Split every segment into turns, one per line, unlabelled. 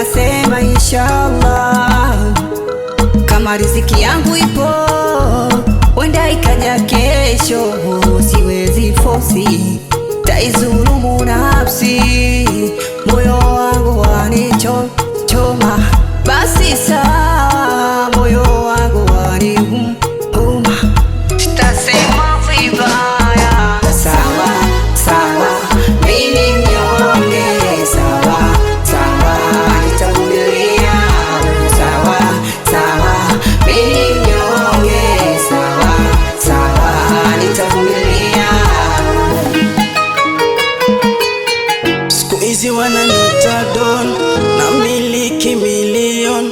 nasema inshallah, kama riziki yangu ipo wenda ikaja kesho, siwezi fosi, taizulumu nafsi, moyo wangu wanichoma, basi sawa, moyo wangu waniuma, sitasema vibaya. Sawa sawa, mimi mnyonge, sawa sawa, nitavumilia. Sawa sawa, mimi mnyonge, sawa sawa, nitavumilia.
Siku hizi wananiita don, namiliki milioni,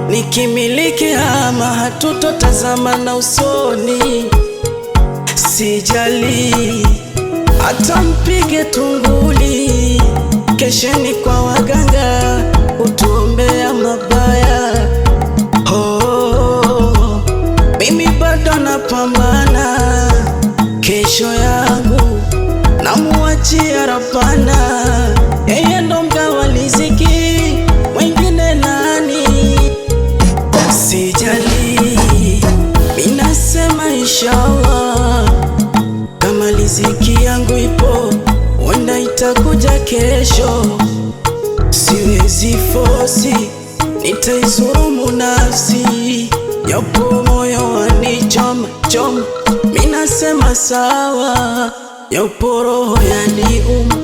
nikimiliki ama hatutotazamana usoni. Sijali hata mpige tunguli, kesheni kwa waganga utuombea mabaya. Oh, mimi bado napambana, kesho yangu namuachia Rabbana, yeye ndo mgawa riziki, mwingine nani? Sijali, minasema inshallah, kama riziki yangu ipo wenda itakuja kesho, siwezi fosi, nitaizulumu nafsi, yapo moyo wanichoma choma, minasema sawa, yapo roho yaniuma.